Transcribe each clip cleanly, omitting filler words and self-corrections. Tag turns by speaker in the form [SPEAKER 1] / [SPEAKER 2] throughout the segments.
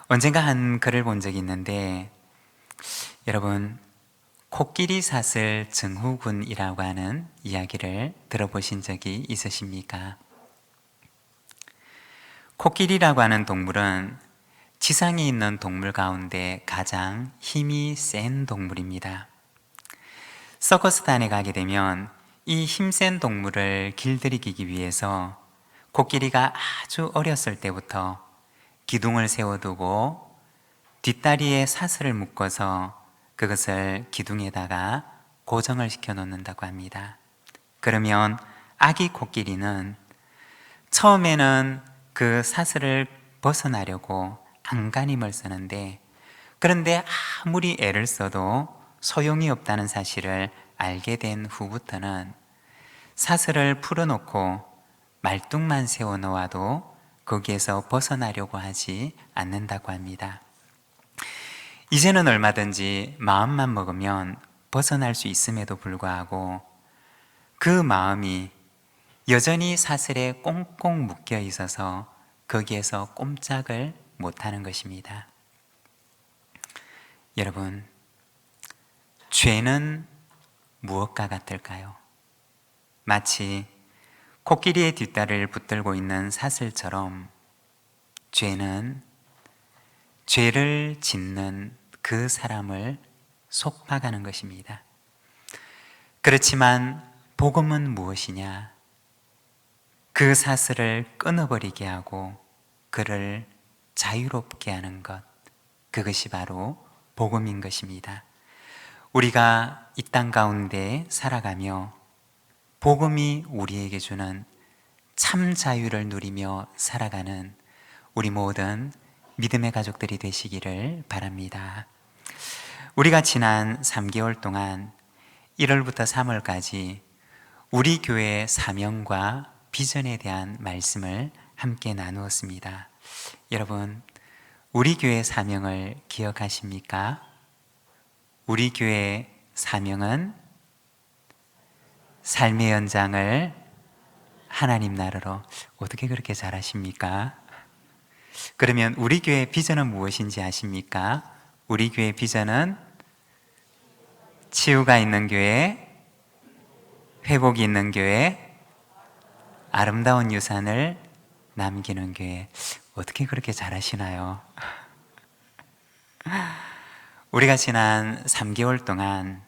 [SPEAKER 1] 언젠가 한 글을 본 적이 있는데, 여러분, 코끼리 사슬 증후군이라고 하는 이야기를 들어보신 적이 있으십니까? 코끼리라고 하는 동물은 지상에 있는 동물 가운데 가장 힘이 센 동물입니다. 서커스단에 가게 되면 이 힘센 동물을 길들이기 위해서 코끼리가 아주 어렸을 때부터 기둥을 세워두고 뒷다리에 사슬을 묶어서 그것을 기둥에다가 고정을 시켜 놓는다고 합니다. 그러면 아기 코끼리는 처음에는 그 사슬을 벗어나려고 안간힘을 쓰는데, 그런데 아무리 애를 써도 소용이 없다는 사실을 알게 된 후부터는 사슬을 풀어놓고 말뚝만 세워놓아도 거기에서 벗어나려고 하지 않는다고 합니다. 이제는 얼마든지 마음만 먹으면 벗어날 수 있음에도 불구하고 그 마음이 여전히 사슬에 꽁꽁 묶여 있어서 거기에서 꼼짝을 못하는 것입니다. 여러분, 죄는 무엇과 같을까요? 마치 코끼리의 뒷다리를 붙들고 있는 사슬처럼 죄는 죄를 짓는 그 사람을 속박하는 것입니다. 그렇지만 복음은 무엇이냐? 그 사슬을 끊어버리게 하고 그를 자유롭게 하는 것, 그것이 바로 복음인 것입니다. 우리가 이 땅 가운데 살아가며 복음이 우리에게 주는 참 자유를 누리며 살아가는 우리 모든 믿음의 가족들이 되시기를 바랍니다. 우리가 지난 3개월 동안 1월부터 3월까지 우리 교회의 사명과 비전에 대한 말씀을 함께 나누었습니다. 여러분, 우리 교회의 사명을 기억하십니까? 우리 교회의 사명은 삶의 연장을 하나님 나라로. 어떻게 그렇게 잘하십니까? 그러면 우리 교회의 비전은 무엇인지 아십니까? 우리 교회의 비전은 치유가 있는 교회, 회복이 있는 교회, 아름다운 유산을 남기는 교회. 어떻게 그렇게 잘하시나요? 우리가 지난 3개월 동안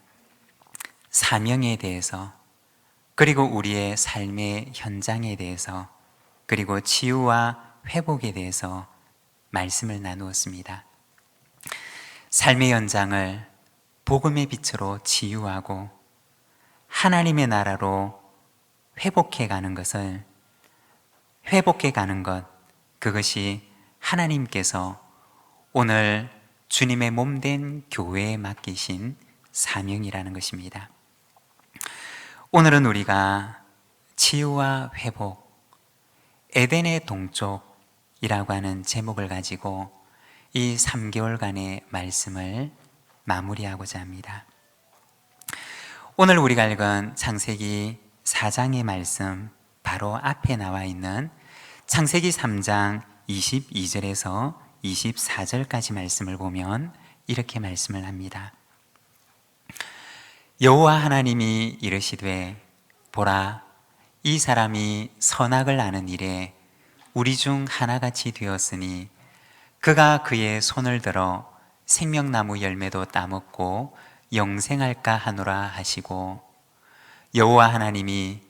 [SPEAKER 1] 사명에 대해서, 그리고 우리의 삶의 현장에 대해서, 그리고 치유와 회복에 대해서 말씀을 나누었습니다. 삶의 현장을 복음의 빛으로 치유하고 하나님의 나라로 회복해 가는 것, 그것이 하나님께서 오늘 주님의 몸된 교회에 맡기신 사명이라는 것입니다. 오늘은 우리가 치유와 회복, 에덴의 동쪽이라고 하는 제목을 가지고 이 3개월간의 말씀을 마무리하고자 합니다. 오늘 우리가 읽은 창세기 4장의 말씀, 바로 앞에 나와 있는 창세기 3장 22절에서 24절까지 말씀을 보면 이렇게 말씀을 합니다. 여호와 하나님이 이르시되, 보라, 이 사람이 선악을 아는 일에 우리 중 하나같이 되었으니 그가 그의 손을 들어 생명나무 열매도 따먹고 영생할까 하노라 하시고, 여호와 하나님이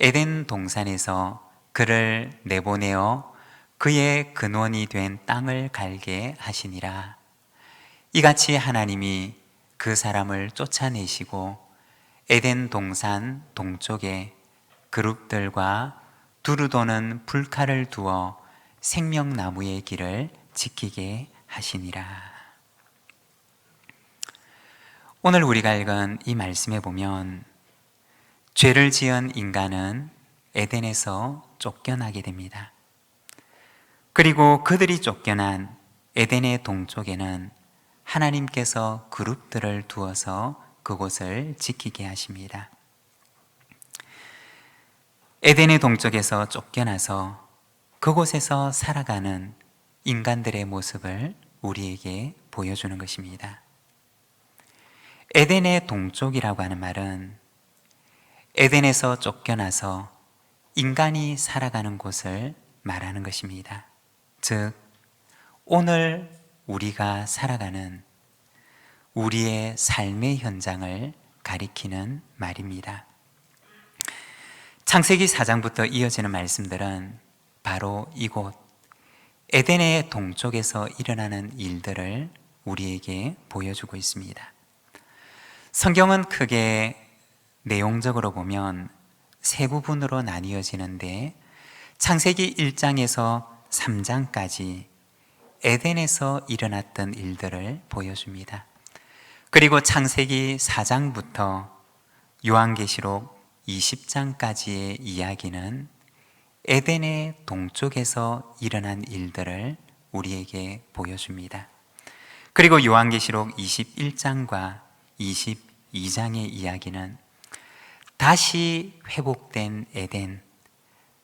[SPEAKER 1] 에덴 동산에서 그를 내보내어 그의 근원이 된 땅을 갈게 하시니라. 이같이 하나님이 그 사람을 쫓아내시고 에덴 동산 동쪽에 그룹들과 두루 도는 불칼을 두어 생명나무의 길을 지키게 하시니라. 오늘 우리가 읽은 이 말씀에 보면 죄를 지은 인간은 에덴에서 쫓겨나게 됩니다. 그리고 그들이 쫓겨난 에덴의 동쪽에는 하나님께서 그룹들을 두어서 그곳을 지키게 하십니다. 에덴의 동쪽에서 쫓겨나서 그곳에서 살아가는 인간들의 모습을 우리에게 보여주는 것입니다. 에덴의 동쪽이라고 하는 말은 에덴에서 쫓겨나서 인간이 살아가는 곳을 말하는 것입니다. 즉, 오늘 우리가 살아가는 우리의 삶의 현장을 가리키는 말입니다. 창세기 4장부터 이어지는 말씀들은 바로 이곳 에덴의 동쪽에서 일어나는 일들을 우리에게 보여주고 있습니다. 성경은 크게 내용적으로 보면 세 부분으로 나뉘어지는데 창세기 1장에서 3장까지 에덴에서 일어났던 일들을 보여줍니다. 그리고 창세기 4장부터 요한계시록 20장까지의 이야기는 에덴의 동쪽에서 일어난 일들을 우리에게 보여줍니다. 그리고 요한계시록 21장과 22장의 이야기는 다시 회복된 에덴,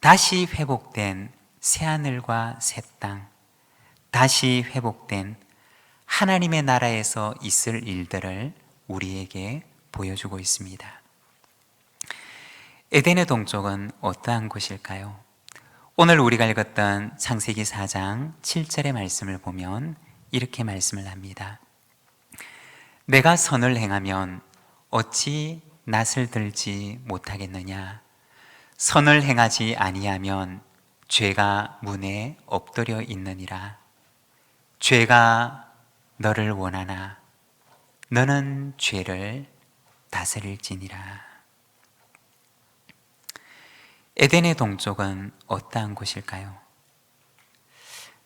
[SPEAKER 1] 다시 회복된 새하늘과 새 땅, 다시 회복된 하나님의 나라에서 있을 일들을 우리에게 보여주고 있습니다. 에덴의 동쪽은 어떠한 곳일까요? 오늘 우리가 읽었던 창세기 4장 7절의 말씀을 보면 이렇게 말씀을 합니다. 내가 선을 행하면 어찌 낯을 들지 못하겠느냐? 선을 행하지 아니하면 죄가 문에 엎드려 있느니라. 죄가 너를 원하나 너는 죄를 다스릴지니라. 에덴의 동쪽은 어떠한 곳일까요?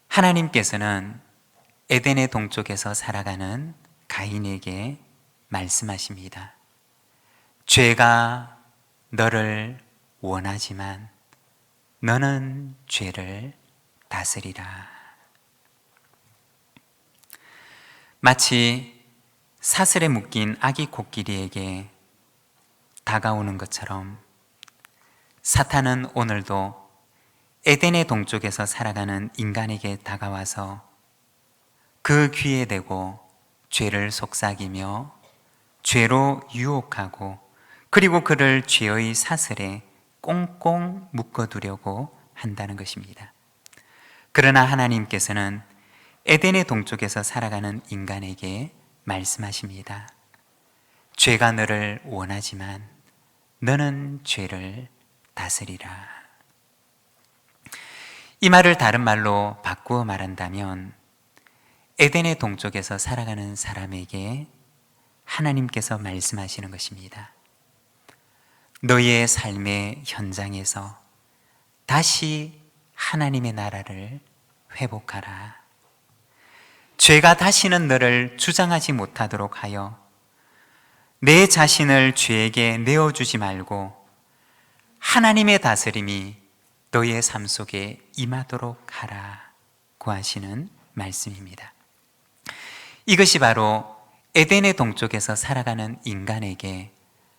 [SPEAKER 1] 하나님께서는 에덴의 동쪽에서 살아가는 가인에게 말씀하십니다. 죄가 너를 원하지만 너는 죄를 다스리라. 마치 사슬에 묶인 아기 코끼리에게 다가오는 것처럼 사탄은 오늘도 에덴의 동쪽에서 살아가는 인간에게 다가와서 그 귀에 대고 죄를 속삭이며 죄로 유혹하고 그리고 그를 죄의 사슬에 꽁꽁 묶어두려고 한다는 것입니다. 그러나 하나님께서는 에덴의 동쪽에서 살아가는 인간에게 말씀하십니다. 죄가 너를 원하지만 너는 죄를 다스리라. 이 말을 다른 말로 바꾸어 말한다면 에덴의 동쪽에서 살아가는 사람에게 하나님께서 말씀하시는 것입니다. 너희의 삶의 현장에서 다시 하나님의 나라를 회복하라. 죄가 다시는 너를 주장하지 못하도록 하여 내 자신을 죄에게 내어주지 말고 하나님의 다스림이 너희의 삶 속에 임하도록 하라고 하시는 말씀입니다. 이것이 바로 에덴의 동쪽에서 살아가는 인간에게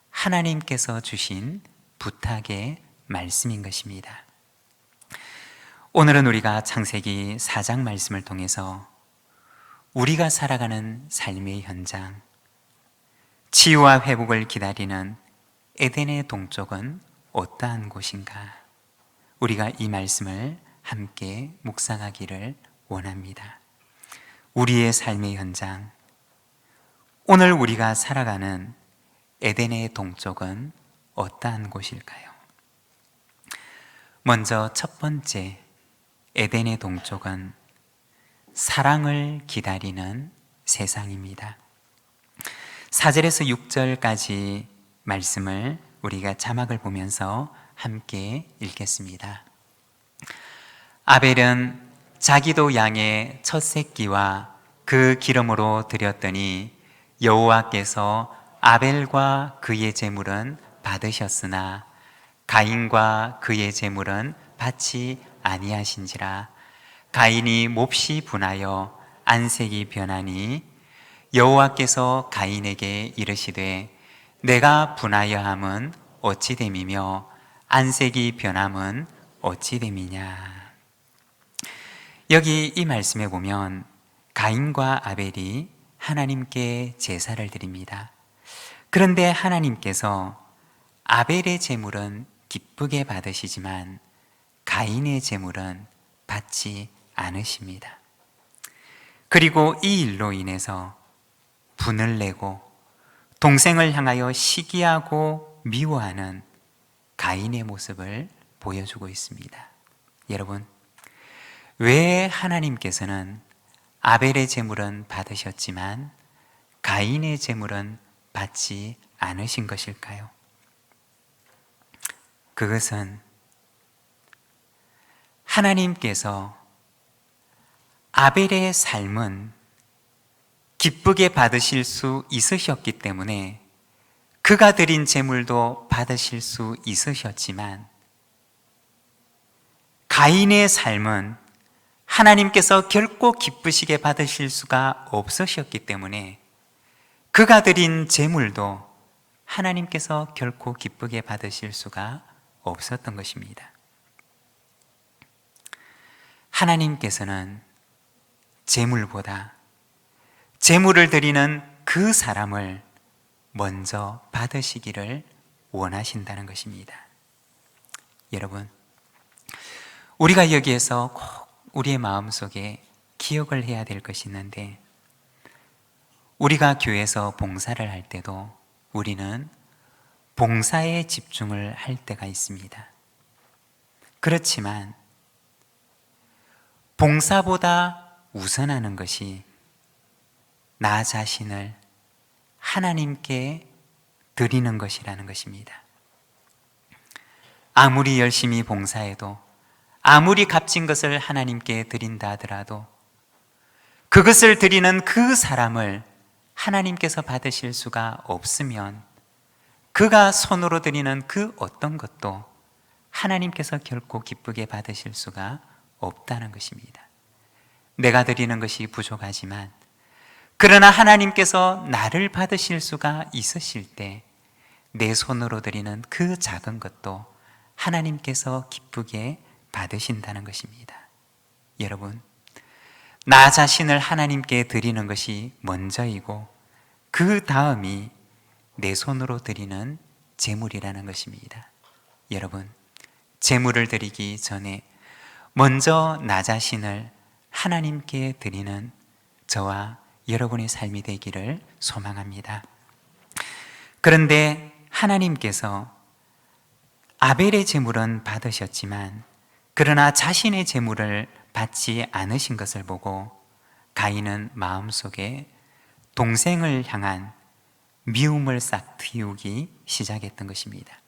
[SPEAKER 1] 하나님께서 주신 부탁의 말씀인 것입니다. 오늘은 우리가 창세기 4장 말씀을 통해서 우리가 살아가는 삶의 현장, 치유와 회복을 기다리는 에덴의 동쪽은 어떠한 곳인가? 우리가 이 말씀을 함께 묵상하기를 원합니다. 우리의 삶의 현장, 오늘 우리가 살아가는 에덴의 동쪽은 어떠한 곳일까요? 먼저 첫 번째, 에덴의 동쪽은 사랑을 기다리는 세상입니다. 4절에서 6절까지 말씀을 우리가 자막을 보면서 함께 읽겠습니다. 아벨은 자기도 양의 첫 새끼와 그 기름으로 드렸더니 여호와께서 아벨과 그의 제물은 받으셨으나 가인과 그의 제물은 받지 아니하신지라. 가인이 몹시 분하여 안색이 변하니 여호와께서 가인에게 이르시되 내가 분하여함은 어찌 됨이며 안색이 변함은 어찌 됨이냐. 여기 이 말씀에 보면 가인과 아벨이 하나님께 제사를 드립니다. 그런데 하나님께서 아벨의 제물은 기쁘게 받으시지만 가인의 제물은 받지 않으십니다. 그리고 이 일로 인해서 분을 내고 동생을 향하여 시기하고 미워하는 가인의 모습을 보여주고 있습니다. 여러분, 왜 하나님께서는 아벨의 제물은 받으셨지만 가인의 제물은 받지 않으신 것일까요? 그것은 하나님께서 아벨의 삶은 기쁘게 받으실 수 있으셨기 때문에 그가 드린 제물도 받으실 수 있으셨지만 가인의 삶은 하나님께서 결코 기쁘시게 받으실 수가 없으셨기 때문에 그가 드린 제물도 하나님께서 결코 기쁘게 받으실 수가 없었던 것입니다. 하나님께서는 제물보다 제물을 드리는 그 사람을 먼저 받으시기를 원하신다는 것입니다. 여러분, 우리가 여기에서 꼭 우리의 마음속에 기억을 해야 될 것이 있는데, 우리가 교회에서 봉사를 할 때도 우리는 봉사에 집중을 할 때가 있습니다. 그렇지만 봉사보다 우선하는 것이 나 자신을 하나님께 드리는 것이라는 것입니다. 아무리 열심히 봉사해도, 아무리 값진 것을 하나님께 드린다 하더라도 그것을 드리는 그 사람을 하나님께서 받으실 수가 없으면 그가 손으로 드리는 그 어떤 것도 하나님께서 결코 기쁘게 받으실 수가 없다는 것입니다. 내가 드리는 것이 부족하지만 그러나 하나님께서 나를 받으실 수가 있으실 때 내 손으로 드리는 그 작은 것도 하나님께서 기쁘게 받으신다는 것입니다. 여러분, 나 자신을 하나님께 드리는 것이 먼저이고 그 다음이 내 손으로 드리는 제물이라는 것입니다. 여러분, 제물을 드리기 전에 먼저 나 자신을 하나님께 드리는 저와 여러분의 삶이 되기를 소망합니다. 그런데 하나님께서 아벨의 제물은 받으셨지만 그러나 자신의 제물을 받지 않으신 것을 보고 가인은 마음속에 동생을 향한 미움을 싹 틔우기 시작했던 것입니다.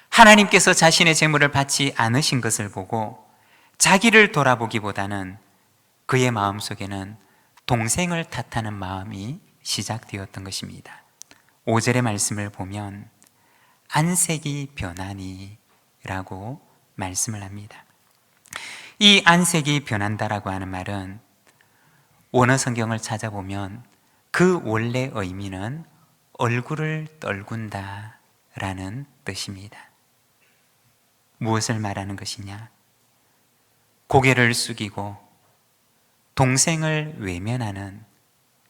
[SPEAKER 1] 하나님께서 자신의 제물을 받지 않으신 것을 보고 자기를 돌아보기보다는 그의 마음속에는 동생을 탓하는 마음이 시작되었던 것입니다. 5절의 말씀을 보면 안색이 변하니 라고 말씀을 합니다. 이 안색이 변한다라고 하는 말은 원어 성경을 찾아보면 그 원래 의미는 얼굴을 떨군다 라는 뜻입니다. 무엇을 말하는 것이냐? 고개를 숙이고 동생을 외면하는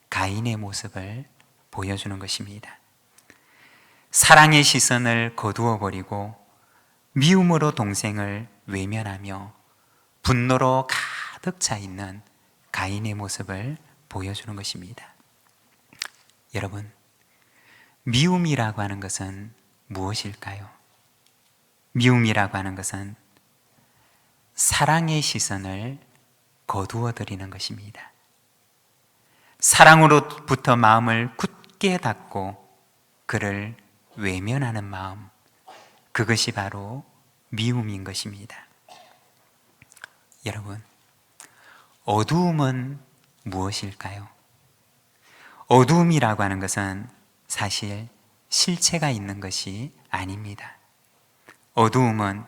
[SPEAKER 1] 가인의 모습을 보여주는 것입니다. 사랑의 시선을 거두어 버리고 미움으로 동생을 외면하며 분노로 가득 차 있는 가인의 모습을 보여주는 것입니다. 여러분, 미움이라고 하는 것은 무엇일까요? 미움이라고 하는 것은 사랑의 시선을 거두어 드리는 것입니다. 사랑으로부터 마음을 굳게 닫고 그를 외면하는 마음, 그것이 바로 미움인 것입니다. 여러분, 어두움은 무엇일까요? 어두움이라고 하는 것은 사실 실체가 있는 것이 아닙니다. 어두움은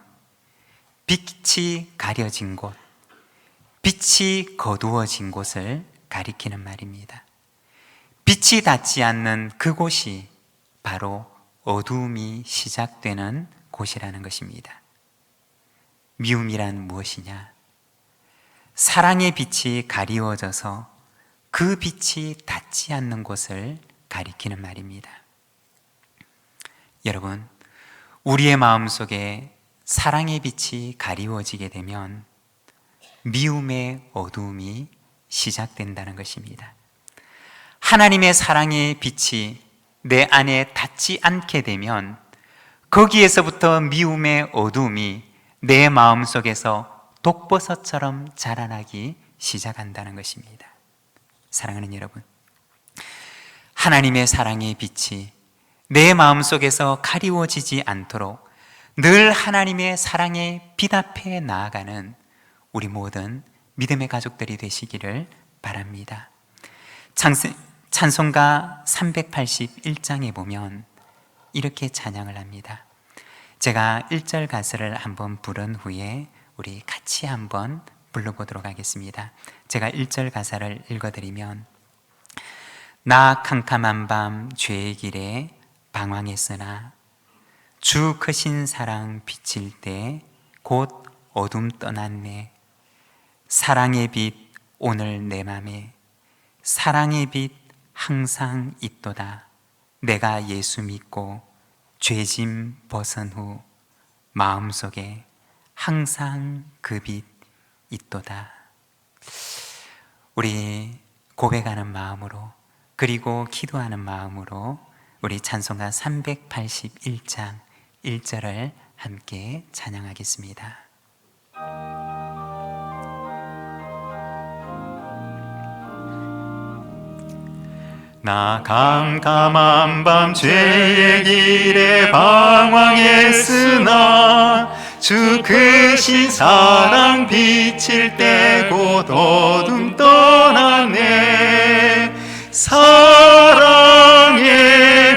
[SPEAKER 1] 빛이 가려진 곳, 빛이 거두어진 곳을 가리키는 말입니다. 빛이 닿지 않는 그곳이 바로 어두움이 시작되는 곳이라는 것입니다. 미움이란 무엇이냐? 사랑의 빛이 가리워져서 그 빛이 닿지 않는 곳을 가리키는 말입니다. 여러분, 우리의 마음속에 사랑의 빛이 가리워지게 되면 미움의 어두움이 시작된다는 것입니다. 하나님의 사랑의 빛이 내 안에 닿지 않게 되면 거기에서부터 미움의 어두움이 내 마음속에서 독버섯처럼 자라나기 시작한다는 것입니다. 사랑하는 여러분, 하나님의 사랑의 빛이 내 마음속에서 가리워지지 않도록 늘 하나님의 사랑의 빛 앞에 나아가는 우리 모든 믿음의 가족들이 되시기를 바랍니다. 찬송가 381장에 보면 이렇게 찬양을 합니다. 제가 1절 가사를 한번 부른 후에 우리 같이 한번 불러보도록 하겠습니다. 제가 1절 가사를 읽어드리면, 나 캄캄한 밤 죄의 길에 방황했으나 주 크신 사랑 비칠 때 곧 어둠 떠났네. 사랑의 빛 오늘 내 맘에 사랑의 빛 항상 있도다. 내가 예수 믿고 죄짐 벗은 후 마음속에 항상 그 빛 있도다. 우리 고백하는 마음으로 그리고 기도하는 마음으로 우리 찬송가 381장 1절을 함께 찬양하겠습니다. 나 캄캄한 밤 죄의 길에 방황했으나 주 크신 사랑 비칠 때 곧 어둠 떠났네. 사랑의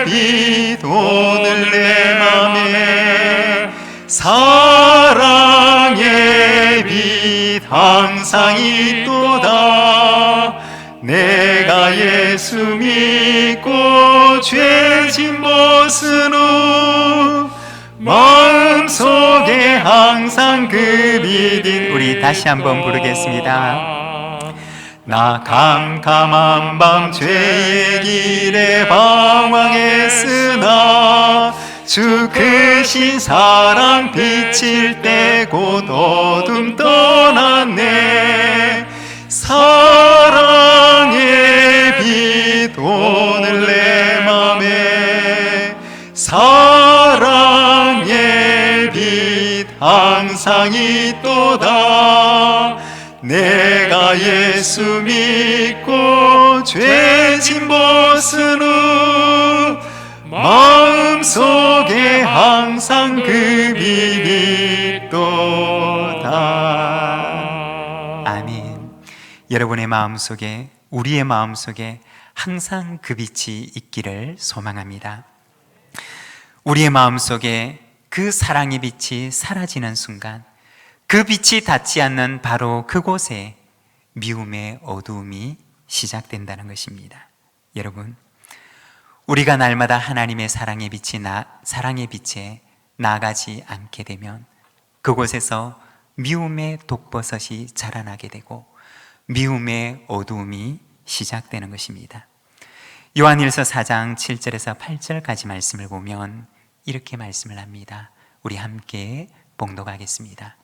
[SPEAKER 1] 빛 오늘 내 맘에 사랑의 빛 항상 있도다. 내가 예수 믿고 죄짐 벗은 후 마음속에 항상 그 빛인. 우리 다시 한번 부르겠습니다. 나 캄캄한 밤 죄의 길에 방황했으나 주 크신 사랑 비칠 때 곧 어둠 떠났네. 사랑의 빛 오늘 내 맘에 사랑의 빛 항상 있도다. 내가 예수 믿고 죄짐 벗은 후 마음속에 항상 그 빛이 있도다. 아멘. 여러분의 마음속에, 우리의 마음속에 항상 그 빛이 있기를 소망합니다. 우리의 마음속에 그 사랑의 빛이 사라지는 순간 그 빛이 닿지 않는 바로 그곳에 미움의 어두움이 시작된다는 것입니다. 여러분, 우리가 날마다 하나님의 사랑의 빛에 나아가지 않게 되면 그곳에서 미움의 독버섯이 자라나게 되고 미움의 어두움이 시작되는 것입니다. 요한일서 4장 7절에서 8절까지 말씀을 보면 이렇게 말씀을 합니다. 우리 함께 봉독하겠습니다.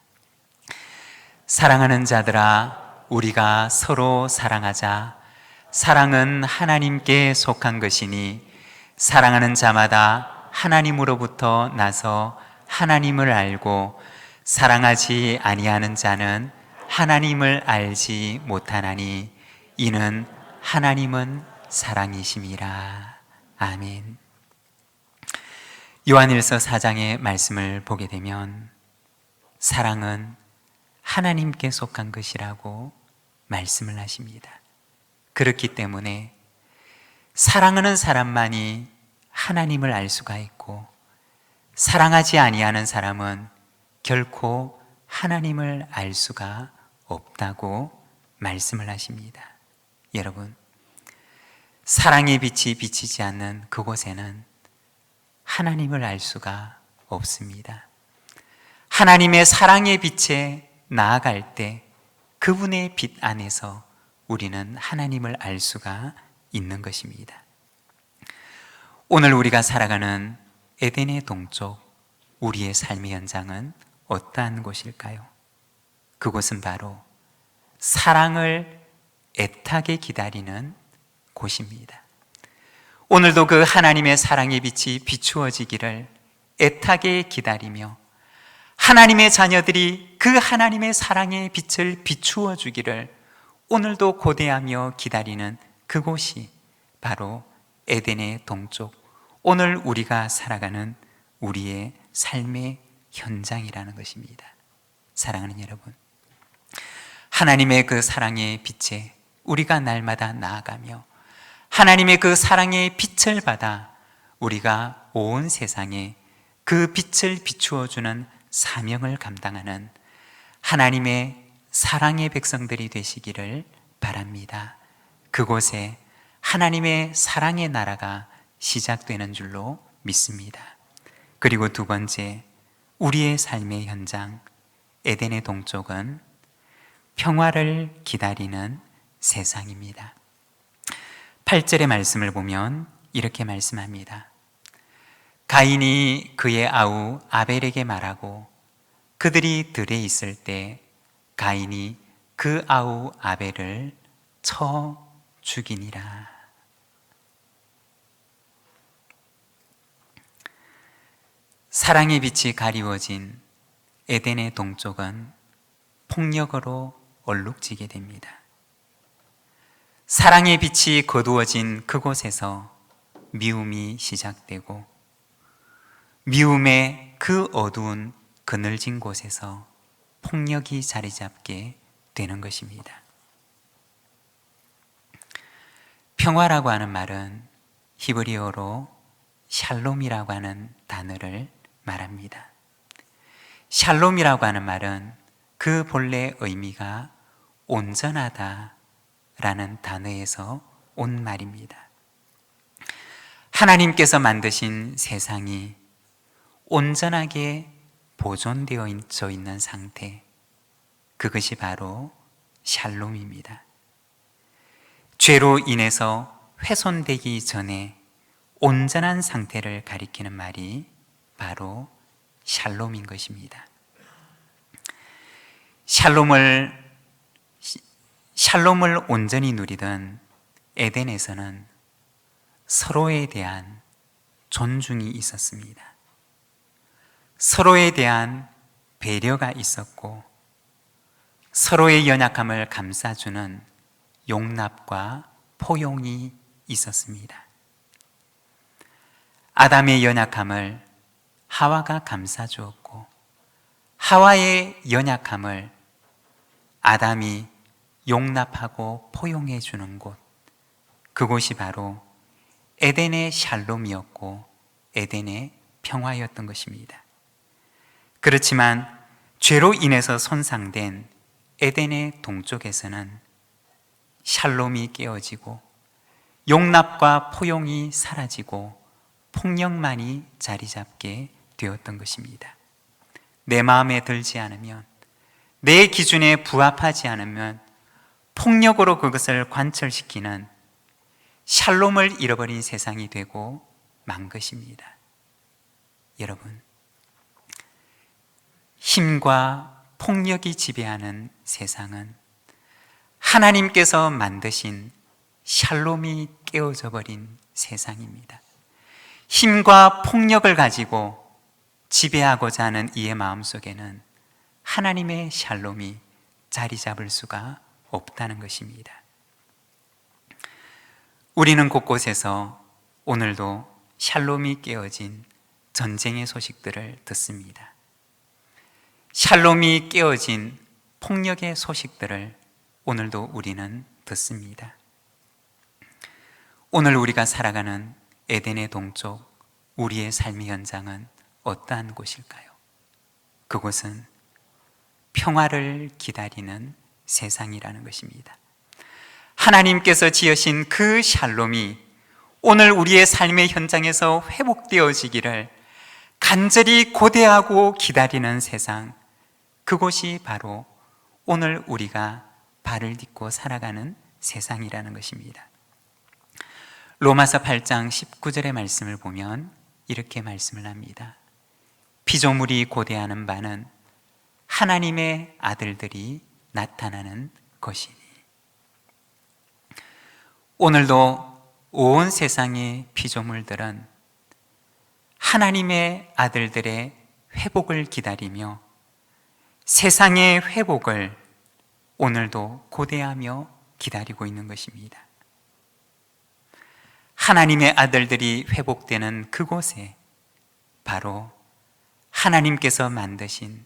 [SPEAKER 1] 사랑하는 자들아, 우리가 서로 사랑하자. 사랑은 하나님께 속한 것이니 사랑하는 자마다 하나님으로부터 나서 하나님을 알고 사랑하지 아니하는 자는 하나님을 알지 못하나니 이는 하나님은 사랑이심이라. 아멘. 요한일서 4장의 말씀을 보게 되면 사랑은 하나님께 속한 것이라고 말씀을 하십니다. 그렇기 때문에 사랑하는 사람만이 하나님을 알 수가 있고 사랑하지 아니하는 사람은 결코 하나님을 알 수가 없다고 말씀을 하십니다. 여러분, 사랑의 빛이 비치지 않는 그곳에는 하나님을 알 수가 없습니다. 하나님의 사랑의 빛에 나아갈 때 그분의 빛 안에서 우리는 하나님을 알 수가 있는 것입니다. 오늘 우리가 살아가는 에덴의 동쪽, 우리의 삶의 현장은 어떠한 곳일까요? 그곳은 바로 사랑을 애타게 기다리는 곳입니다. 오늘도 그 하나님의 사랑의 빛이 비추어지기를 애타게 기다리며 하나님의 자녀들이 그 하나님의 사랑의 빛을 비추어 주기를 오늘도 고대하며 기다리는 그곳이 바로 에덴의 동쪽, 오늘 우리가 살아가는 우리의 삶의 현장이라는 것입니다. 사랑하는 여러분, 하나님의 그 사랑의 빛에 우리가 날마다 나아가며 하나님의 그 사랑의 빛을 받아 우리가 온 세상에 그 빛을 비추어 주는 사명을 감당하는 하나님의 사랑의 백성들이 되시기를 바랍니다. 그곳에 하나님의 사랑의 나라가 시작되는 줄로 믿습니다. 그리고 두 번째, 우리의 삶의 현장 에덴의 동쪽은 평화를 기다리는 세상입니다. 8절의 말씀을 보면 이렇게 말씀합니다. 가인이 그의 아우 아벨에게 말하고 그들이 들에 있을 때 가인이 그 아우 아벨을 쳐 죽이니라. 사랑의 빛이 가리워진 에덴의 동쪽은 폭력으로 얼룩지게 됩니다. 사랑의 빛이 거두어진 그곳에서 미움이 시작되고 미움의 그 어두운 그늘진 곳에서 폭력이 자리 잡게 되는 것입니다. 평화라고 하는 말은 히브리어로 샬롬이라고 하는 단어를 말합니다. 샬롬이라고 하는 말은 그 본래 의미가 온전하다 라는 단어에서 온 말입니다. 하나님께서 만드신 세상이 온전하게 보존되어 있는 상태, 그것이 바로 샬롬입니다. 죄로 인해서 훼손되기 전에 온전한 상태를 가리키는 말이 바로 샬롬인 것입니다. 샬롬을 온전히 누리던 에덴에서는 서로에 대한 존중이 있었습니다. 서로에 대한 배려가 있었고 서로의 연약함을 감싸주는 용납과 포용이 있었습니다. 아담의 연약함을 하와가 감싸주었고 하와의 연약함을 아담이 용납하고 포용해 주는 곳, 그곳이 바로 에덴의 샬롬이었고 에덴의 평화였던 것입니다. 그렇지만 죄로 인해서 손상된 에덴의 동쪽에서는 샬롬이 깨어지고 용납과 포용이 사라지고 폭력만이 자리 잡게 되었던 것입니다. 내 마음에 들지 않으면, 내 기준에 부합하지 않으면 폭력으로 그것을 관철시키는 샬롬을 잃어버린 세상이 되고 만 것입니다. 여러분, 힘과 폭력이 지배하는 세상은 하나님께서 만드신 샬롬이 깨어져 버린 세상입니다. 힘과 폭력을 가지고 지배하고자 하는 이의 마음속에는 하나님의 샬롬이 자리 잡을 수가 없다는 것입니다. 우리는 곳곳에서 오늘도 샬롬이 깨어진 전쟁의 소식들을 듣습니다. 샬롬이 깨어진 폭력의 소식들을 오늘도 우리는 듣습니다. 오늘 우리가 살아가는 에덴의 동쪽, 우리의 삶의 현장은 어떠한 곳일까요? 그곳은 평화를 기다리는 세상이라는 것입니다. 하나님께서 지으신 그 샬롬이 오늘 우리의 삶의 현장에서 회복되어지기를 간절히 고대하고 기다리는 세상, 그곳이 바로 오늘 우리가 발을 딛고 살아가는 세상이라는 것입니다. 로마서 8장 19절의 말씀을 보면 이렇게 말씀을 합니다. 피조물이 고대하는 바는 하나님의 아들들이 나타나는 것이니. 오늘도 온 세상의 피조물들은 하나님의 아들들의 회복을 기다리며 세상의 회복을 오늘도 고대하며 기다리고 있는 것입니다. 하나님의 아들들이 회복되는 그곳에 바로 하나님께서 만드신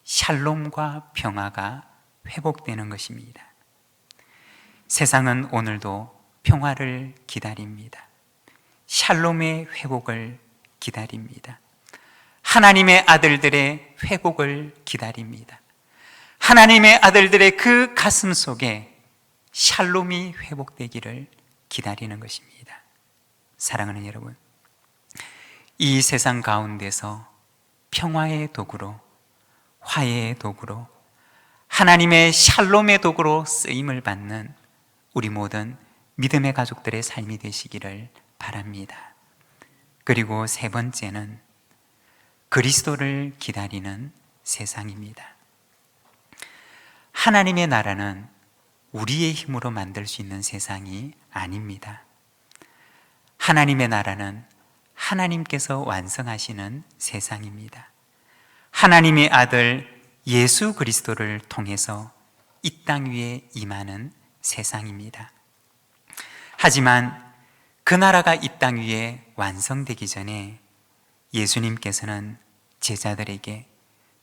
[SPEAKER 1] 샬롬과 평화가 회복되는 것입니다. 세상은 오늘도 평화를 기다립니다. 샬롬의 회복을 기다립니다. 하나님의 아들들의 회복을 기다립니다. 하나님의 아들들의 그 가슴 속에 샬롬이 회복되기를 기다리는 것입니다. 사랑하는 여러분, 이 세상 가운데서 평화의 도구로, 화해의 도구로, 하나님의 샬롬의 도구로 쓰임을 받는 우리 모든 믿음의 가족들의 삶이 되시기를 바랍니다. 그리고 세 번째는 그리스도를 기다리는 세상입니다. 하나님의 나라는 우리의 힘으로 만들 수 있는 세상이 아닙니다. 하나님의 나라는 하나님께서 완성하시는 세상입니다. 하나님의 아들 예수 그리스도를 통해서 이 땅 위에 임하는 세상입니다. 하지만 그 나라가 이 땅 위에 완성되기 전에 예수님께서는 제자들에게,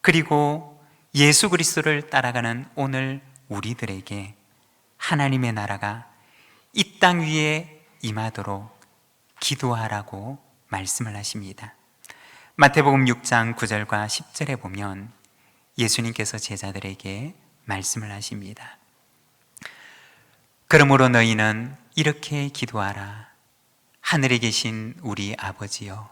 [SPEAKER 1] 그리고 예수 그리스도를 따라가는 오늘 우리들에게 하나님의 나라가 이 땅 위에 임하도록 기도하라고 말씀을 하십니다. 마태복음 6장 9절과 10절에 보면 예수님께서 제자들에게 말씀을 하십니다. 그러므로 너희는 이렇게 기도하라. 하늘에 계신 우리 아버지여,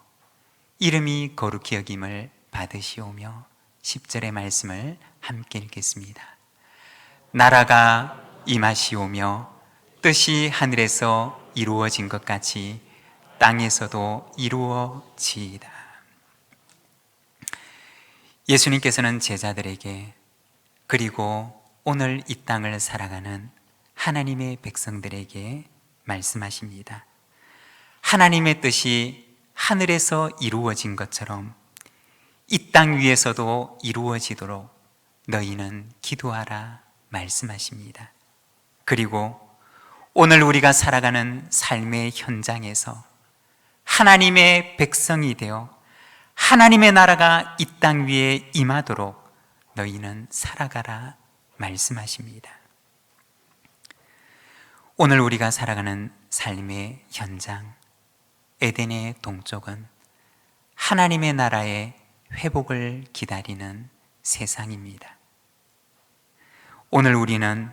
[SPEAKER 1] 이름이 거룩히 여김을 받으시오며. 10절의 말씀을 함께 읽겠습니다. 나라가 임하시오며 뜻이 하늘에서 이루어진 것 같이 땅에서도 이루어지이다. 예수님께서는 제자들에게, 그리고 오늘 이 땅을 살아가는 하나님의 백성들에게 말씀하십니다. 하나님의 뜻이 하늘에서 이루어진 것처럼 이 땅 위에서도 이루어지도록 너희는 기도하라 말씀하십니다. 그리고 오늘 우리가 살아가는 삶의 현장에서 하나님의 백성이 되어 하나님의 나라가 이 땅 위에 임하도록 너희는 살아가라 말씀하십니다. 오늘 우리가 살아가는 삶의 현장, 에덴의 동쪽은 하나님의 나라의 회복을 기다리는 세상입니다. 오늘 우리는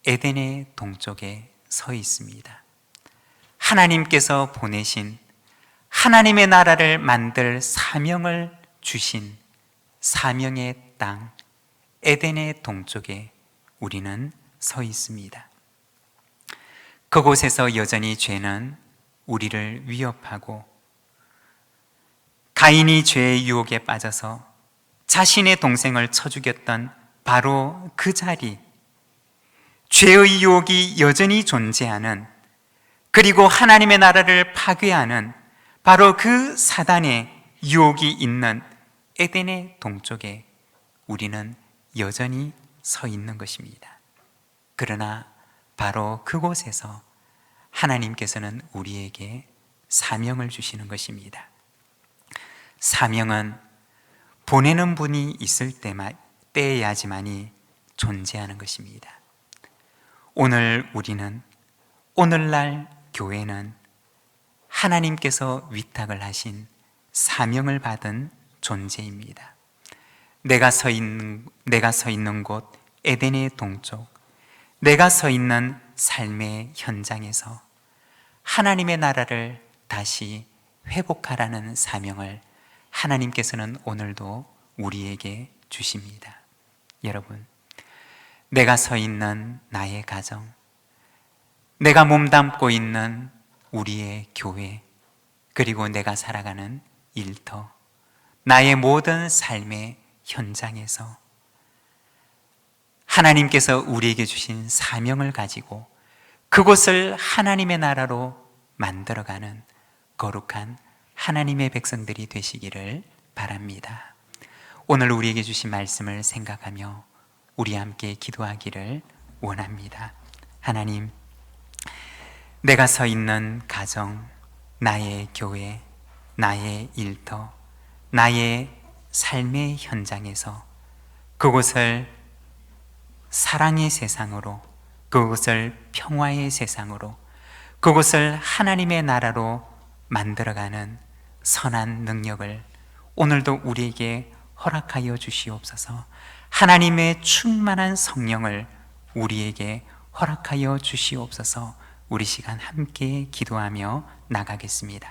[SPEAKER 1] 에덴의 동쪽에 서 있습니다. 하나님께서 보내신 하나님의 나라를 만들 사명을 주신 사명의 땅 에덴의 동쪽에 우리는 서 있습니다. 그곳에서 여전히 죄는 우리를 위협하고, 가인이 죄의 유혹에 빠져서 자신의 동생을 쳐 죽였던 바로 그 자리, 죄의 유혹이 여전히 존재하는, 그리고 하나님의 나라를 파괴하는 바로 그 사단의 유혹이 있는 에덴의 동쪽에 우리는 여전히 서 있는 것입니다. 그러나 바로 그곳에서 하나님께서는 우리에게 사명을 주시는 것입니다. 사명은 보내는 분이 있을 때에야지만이 존재하는 것입니다. 오늘 우리는, 오늘날 교회는 하나님께서 위탁을 하신 사명을 받은 존재입니다. 내가 서 있는 곳 에덴의 동쪽, 내가 서 있는 삶의 현장에서 하나님의 나라를 다시 회복하라는 사명을 하나님께서는 오늘도 우리에게 주십니다. 여러분, 내가 서 있는 나의 가정, 내가 몸담고 있는 우리의 교회, 그리고 내가 살아가는 일터, 나의 모든 삶의 현장에서 하나님께서 우리에게 주신 사명을 가지고 그곳을 하나님의 나라로 만들어가는 거룩한 하나님의 백성들이 되시기를 바랍니다. 오늘 우리에게 주신 말씀을 생각하며 우리 함께 기도하기를 원합니다. 하나님, 내가 서 있는 가정, 나의 교회, 나의 일터, 나의 삶의 현장에서 그곳을 사랑의 세상으로, 그곳을 평화의 세상으로, 그곳을 하나님의 나라로 만들어가는 선한 능력을 오늘도 우리에게 허락하여 주시옵소서. 하나님의 충만한 성령을 우리에게 허락하여 주시옵소서. 우리 시간 함께 기도하며 나가겠습니다.